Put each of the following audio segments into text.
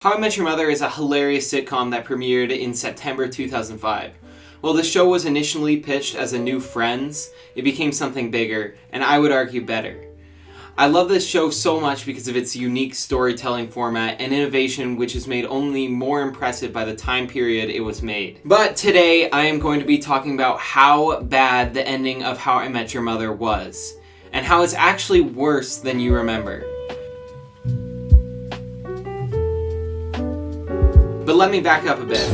How I Met Your Mother is a hilarious sitcom that premiered in September 2005. While the show was initially pitched as a new Friends, it became something bigger, and I would argue better. I love this show so much because of its unique storytelling format and innovation, which is made only more impressive by the time period it was made. But today I am going to be talking about how bad the ending of How I Met Your Mother was, and how it's actually worse than you remember. But let me back up a bit.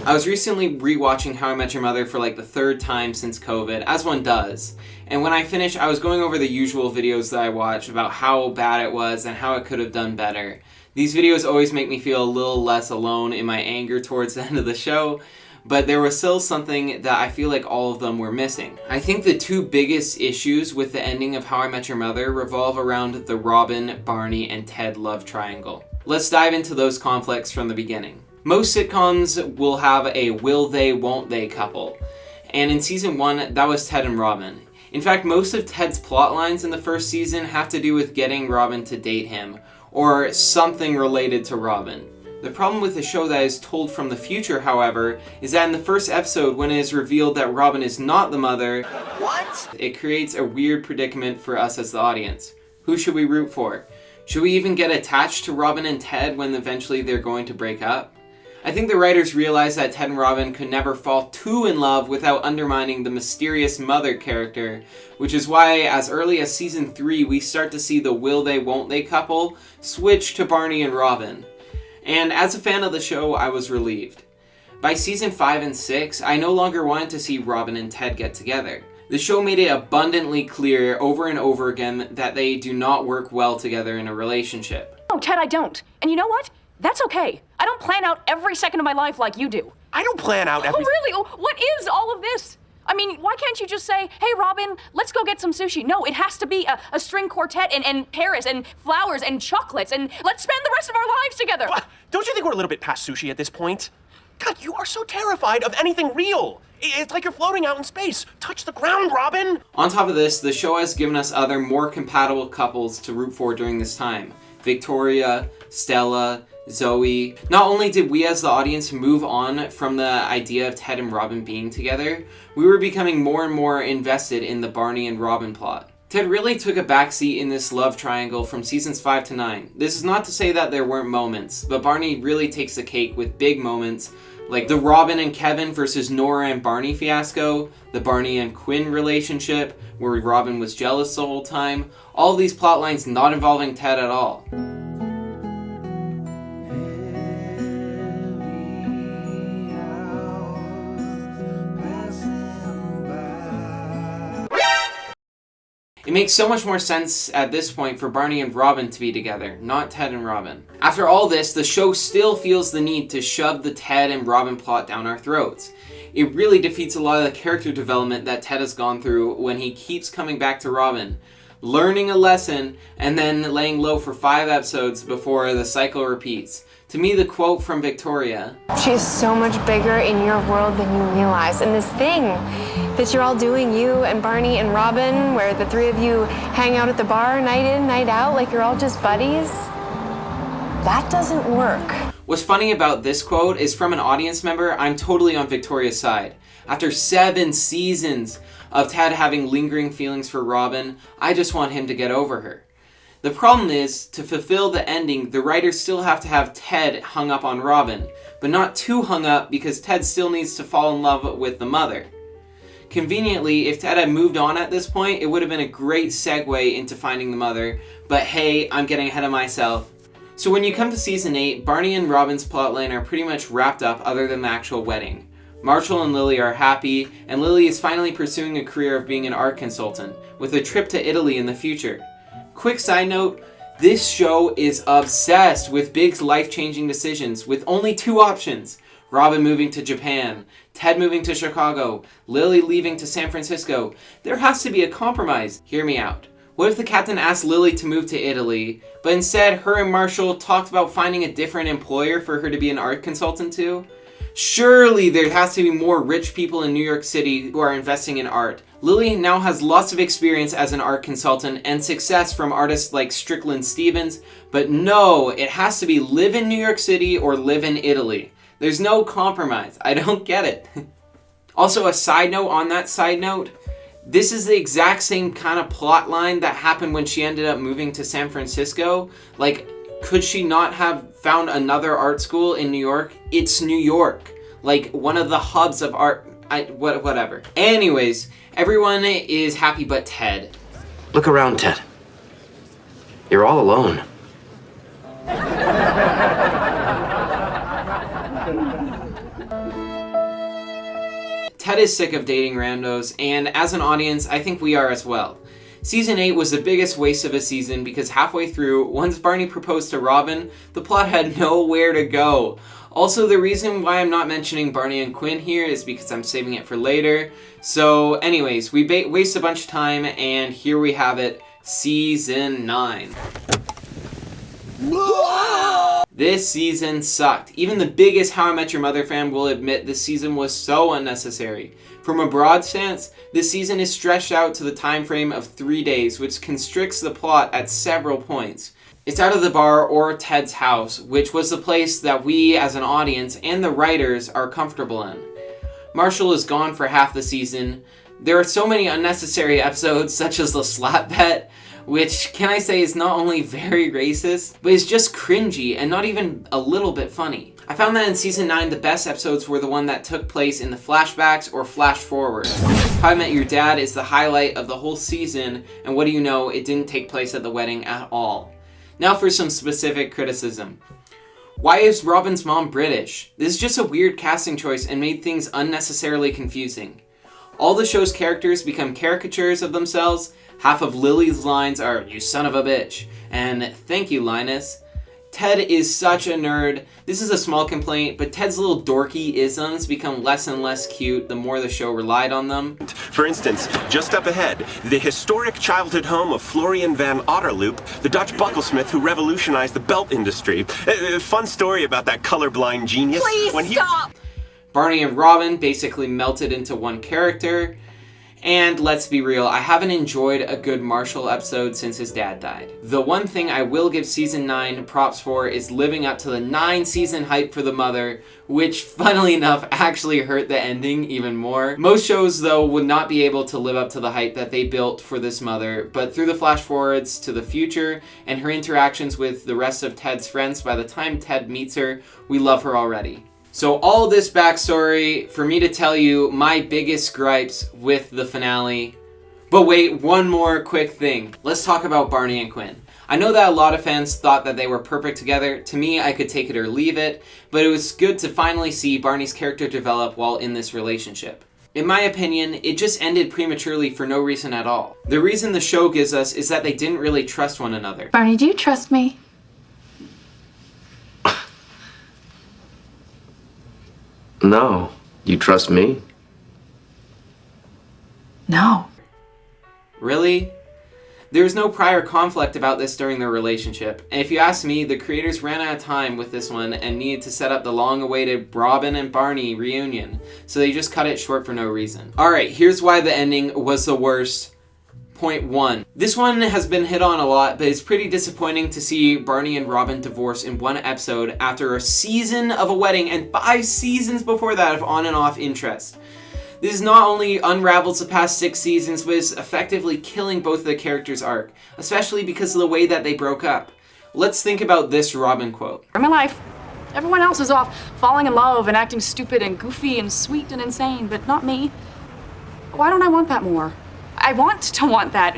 I was recently rewatching How I Met Your Mother for like the third time since COVID, as one does. And when I finished, I was going over the usual videos that I watch about how bad it was and how it could have done better. These videos always make me feel a little less alone in my anger towards the end of the show, but there was still something that I feel like all of them were missing. I think the two biggest issues with the ending of How I Met Your Mother revolve around the Robin, Barney, and Ted love triangle. Let's dive into those conflicts from the beginning. Most sitcoms will have a will they, won't they couple. And in season 1, that was Ted and Robin. In fact, most of Ted's plot lines in the first season have to do with getting Robin to date him, or something related to Robin. The problem with the show that is told from the future, however, is that in the first episode, when it is revealed that Robin is not the mother, it creates a weird predicament for us as the audience. Who should we root for? Should we even get attached to Robin and Ted when eventually they're going to break up? I think the writers realized that Ted and Robin could never fall too in love without undermining the mysterious mother character, which is why as early as season 3 we start to see the will they, won't they couple switch to Barney and Robin. And as a fan of the show, I was relieved. By season 5 and 6, I no longer wanted to see Robin and Ted get together. The show made it abundantly clear over and over again that they do not work well together in a relationship. No, Ted, I don't. And you know what? That's okay. I don't plan out every second of my life like you do. I don't plan out every... Oh, really? Oh, what is all of this? I mean, why can't you just say, hey, Robin, let's go get some sushi? No, it has to be a string quartet and Paris and flowers and chocolates and let's spend the rest of our lives together. But don't you think we're a little bit past sushi at this point? God, you are so terrified of anything real. It's like you're floating out in space. Touch the ground, Robin. On top of this, the show has given us other more compatible couples to root for during this time. Victoria, Stella, Zoe. Not only did we as the audience move on from the idea of Ted and Robin being together, we were becoming more and more invested in the Barney and Robin plot. Ted really took a backseat in this love triangle from seasons 5 to 9. This is not to say that there weren't moments, but Barney really takes the cake with big moments like the Robin and Kevin versus Nora and Barney fiasco, the Barney and Quinn relationship, where Robin was jealous the whole time, all of these plot lines not involving Ted at all. It makes so much more sense at this point for Barney and Robin to be together, not Ted and Robin. After all this, the show still feels the need to shove the Ted and Robin plot down our throats. It really defeats a lot of the character development that Ted has gone through when he keeps coming back to Robin, learning a lesson, and then laying low for 5 episodes before the cycle repeats. To me, the quote from Victoria, "She's so much bigger in your world than you realize. And this thing that you're all doing, you and Barney and Robin, where the three of you hang out at the bar night in, night out, like you're all just buddies, that doesn't work." What's funny about this quote is from an audience member, I'm totally on Victoria's side. After 7 seasons of Ted having lingering feelings for Robin, I just want him to get over her. The problem is, to fulfill the ending, the writers still have to have Ted hung up on Robin, but not too hung up because Ted still needs to fall in love with the mother. Conveniently, if Ted had moved on at this point, it would have been a great segue into finding the mother, but hey, I'm getting ahead of myself. So when you come to season 8, Barney and Robin's plotline are pretty much wrapped up other than the actual wedding. Marshall and Lily are happy, and Lily is finally pursuing a career of being an art consultant, with a trip to Italy in the future. Quick side note, this show is obsessed with big life-changing decisions with only 2 options. Robin moving to Japan, Ted moving to Chicago, Lily leaving to San Francisco. There has to be a compromise. Hear me out. What if the captain asked Lily to move to Italy, but instead her and Marshall talked about finding a different employer for her to be an art consultant to? Surely there has to be more rich people in New York City who are investing in art. Lily now has lots of experience as an art consultant and success from artists like Strickland Stevens, but no, it has to be live in New York City or live in Italy. There's no compromise. I don't get it. Also, a side note on that side note, this is the exact same kind of plot line that happened when she ended up moving to San Francisco. Like, could she not have found another art school in New York? It's New York. Like, one of the hubs of art. Whatever. Anyways, everyone is happy but Ted. Look around, Ted. You're all alone. Ted is sick of dating randos, and as an audience, I think we are as well. Season 8 was the biggest waste of a season because halfway through, once Barney proposed to Robin, the plot had nowhere to go. Also, the reason why I'm not mentioning Barney and Quinn here is because I'm saving it for later. So anyways, we waste a bunch of time, and here we have it, Season 9. This season sucked. Even the biggest How I Met Your Mother fan will admit this season was so unnecessary. From a broad stance, this season is stretched out to the time frame of 3 days, which constricts the plot at several points. It's out of the bar or Ted's house, which was the place that we as an audience and the writers are comfortable in. Marshall is gone for half the season. There are so many unnecessary episodes, such as the slap bet, which, can I say, is not only very racist, but is just cringy and not even a little bit funny. I found that in Season 9, the best episodes were the one that took place in the flashbacks or flash forwards. How I Met Your Dad is the highlight of the whole season, and what do you know, it didn't take place at the wedding at all. Now for some specific criticism. Why is Robin's mom British? This is just a weird casting choice and made things unnecessarily confusing. All the show's characters become caricatures of themselves. Half of Lily's lines are, "You son of a bitch," and "Thank you, Linus." Ted is such a nerd. This is a small complaint, but Ted's little dorky isms become less and less cute the more the show relied on them. For instance, just up ahead, the historic childhood home of Florian van Otterloop, the Dutch bucklesmith who revolutionized the belt industry. Fun story about that colorblind genius. Please stop! Barney and Robin basically melted into one character. And let's be real, I haven't enjoyed a good Marshall episode since his dad died. The one thing I will give Season 9 props for is living up to the 9-season hype for the mother, which, funnily enough, actually hurt the ending even more. Most shows, though, would not be able to live up to the hype that they built for this mother, but through the flash forwards to the future and her interactions with the rest of Ted's friends, by the time Ted meets her, we love her already. So all this backstory for me to tell you my biggest gripes with the finale. But wait, one more quick thing. Let's talk about Barney and Quinn. I know that a lot of fans thought that they were perfect together. To me, I could take it or leave it, but it was good to finally see Barney's character develop while in this relationship. In my opinion, it just ended prematurely for no reason at all. The reason the show gives us is that they didn't really trust one another. Barney, do you trust me? No. You trust me? No. Really? There was no prior conflict about this during their relationship, and if you ask me, the creators ran out of time with this one and needed to set up the long-awaited Robin and Barney reunion, so they just cut it short for no reason. Alright, here's why the ending was the worst. Point 1. This one has been hit on a lot, but it's pretty disappointing to see Barney and Robin divorce in one episode after a season of a wedding and 5 seasons before that of on and off interest. This not only unravels the past 6 seasons, but is effectively killing both of the characters' arc, especially because of the way that they broke up. Let's think about this Robin quote. In my life, everyone else is off falling in love and acting stupid and goofy and sweet and insane, but not me. Why don't I want that more? I want to want that.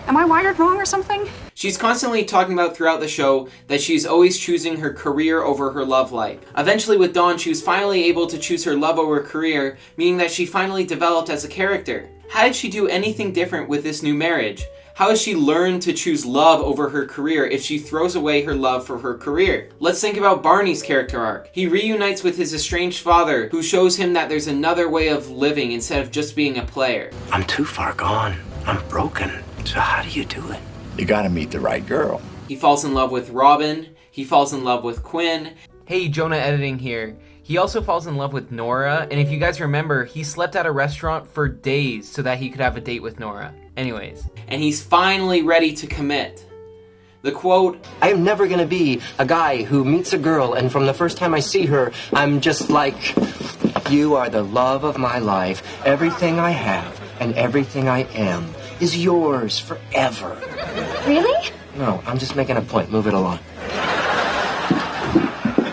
Am I wired wrong or something? She's constantly talking about throughout the show that she's always choosing her career over her love life. Eventually with Dawn, she was finally able to choose her love over career, meaning that she finally developed as a character. How did she do anything different with this new marriage? How has she learned to choose love over her career if she throws away her love for her career? Let's think about Barney's character arc. He reunites with his estranged father, who shows him that there's another way of living instead of just being a player. I'm too far gone. I'm broken. So how do you do it? You gotta meet the right girl. He falls in love with Robin. He falls in love with Quinn. Hey, Jonah Editing here. He also falls in love with Nora, and if you guys remember, he slept at a restaurant for days so that he could have a date with Nora. Anyways. And he's finally ready to commit. The quote, I am never gonna be a guy who meets a girl and from the first time I see her, I'm just like, you are the love of my life. Everything I have and everything I am is yours forever. Really? No, I'm just making a point. Move it along.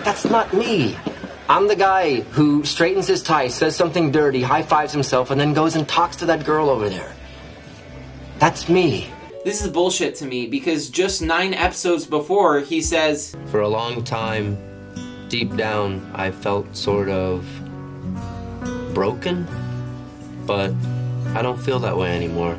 That's not me. I'm the guy who straightens his tie, says something dirty, high-fives himself, and then goes and talks to that girl over there. That's me. This is bullshit to me because just 9 episodes before, he says, For a long time, deep down, I felt sort of broken, but I don't feel that way anymore.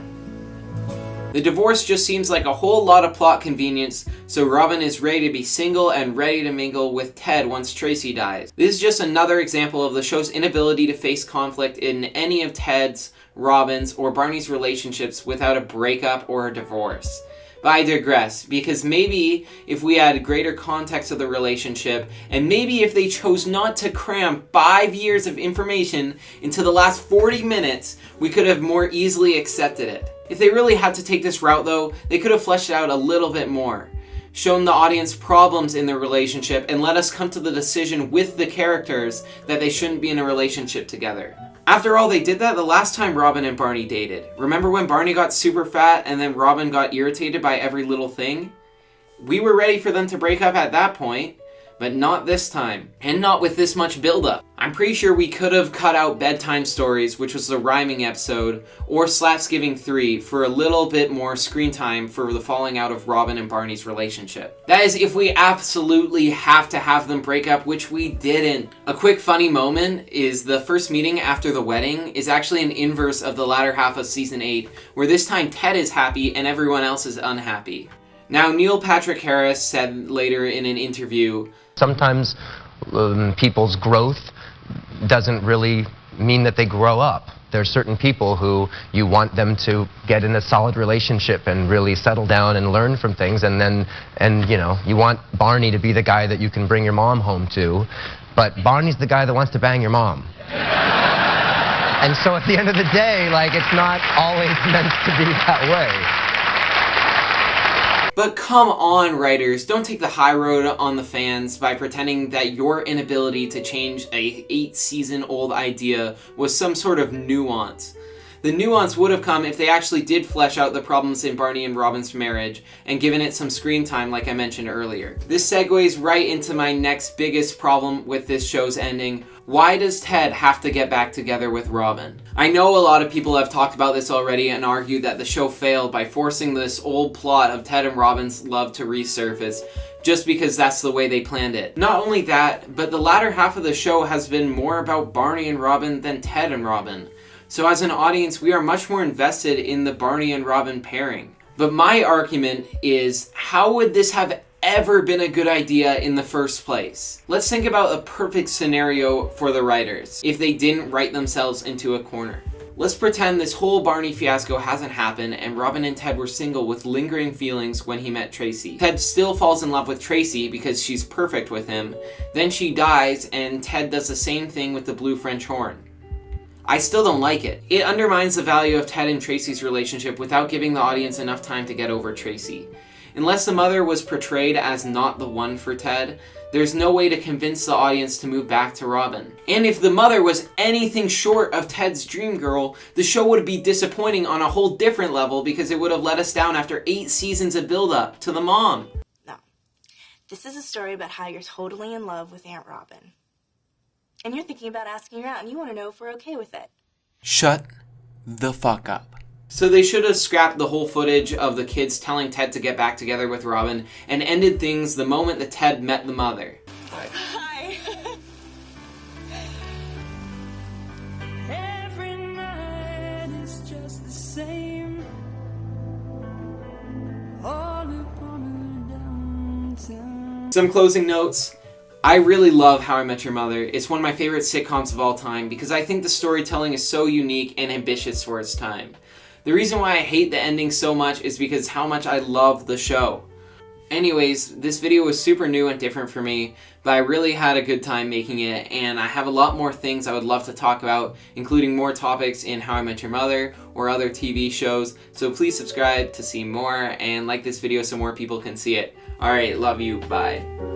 the divorce just seems like a whole lot of plot convenience, so Robin is ready to be single and ready to mingle with Ted once Tracy dies. This is just another example of the show's inability to face conflict in any of Ted's, Robin's, or Barney's relationships without a breakup or a divorce. But I digress, because maybe if we had greater context of the relationship, and maybe if they chose not to cram 5 years of information into the last 40 minutes, we could have more easily accepted it. If they really had to take this route though, they could have fleshed it out a little bit more, shown the audience problems in their relationship, and let us come to the decision with the characters that they shouldn't be in a relationship together. After all, they did that the last time Robin and Barney dated. Remember when Barney got super fat and then Robin got irritated by every little thing? We were ready for them to break up at that point, but not this time, and not with this much build-up. I'm pretty sure we could have cut out Bedtime Stories, which was the rhyming episode, or Slapsgiving 3 for a little bit more screen time for the falling out of Robin and Barney's relationship. That is if we absolutely have to have them break up, which we didn't. A quick funny moment is the first meeting after the wedding is actually an inverse of the latter half of season 8, where this time Ted is happy and everyone else is unhappy. Now, Neil Patrick Harris said later in an interview, sometimes people's growth doesn't really mean that they grow up. There are certain people who you want them to get in a solid relationship and really settle down and learn from things, and you know, you want Barney to be the guy that you can bring your mom home to, but Barney's the guy that wants to bang your mom. And so at the end of the day, like, it's not always meant to be that way. But come on, writers, don't take the high road on the fans by pretending that your inability to change a 8-season-old idea was some sort of nuance. The nuance would have come if they actually did flesh out the problems in Barney and Robin's marriage and given it some screen time like I mentioned earlier. This segues right into my next biggest problem with this show's ending. Why does Ted have to get back together with Robin? I know a lot of people have talked about this already and argued that the show failed by forcing this old plot of Ted and Robin's love to resurface just because that's the way they planned it. Not only that, but the latter half of the show has been more about Barney and Robin than Ted and Robin. So as an audience, we are much more invested in the Barney and Robin pairing. But my argument is, how would this have ever been a good idea in the first place? Let's think about a perfect scenario for the writers, if they didn't write themselves into a corner. Let's pretend this whole Barney fiasco hasn't happened and Robin and Ted were single with lingering feelings when he met Tracy. Ted still falls in love with Tracy because she's perfect with him. Then she dies and Ted does the same thing with the blue French horn. I still don't like it. It undermines the value of Ted and Tracy's relationship without giving the audience enough time to get over Tracy. Unless the mother was portrayed as not the one for Ted, there's no way to convince the audience to move back to Robin. And if the mother was anything short of Ted's dream girl, the show would be disappointing on a whole different level because it would have let us down after 8 seasons of build-up to the mom. No. This is a story about how you're totally in love with Aunt Robin. And you're thinking about asking her out, and you want to know if we're okay with it. Shut the fuck up. So they should have scrapped the whole footage of the kids telling Ted to get back together with Robin and ended things the moment that Ted met the mother. Hi. Every night is just the same. All upon a downtown. Some closing notes. I really love How I Met Your Mother. It's one of my favorite sitcoms of all time because I think the storytelling is so unique and ambitious for its time. The reason why I hate the ending so much is because how much I love the show. Anyways, this video was super new and different for me, but I really had a good time making it, and I have a lot more things I would love to talk about, including more topics in How I Met Your Mother or other TV shows, so please subscribe to see more and like this video so more people can see it. Alright, love you, bye.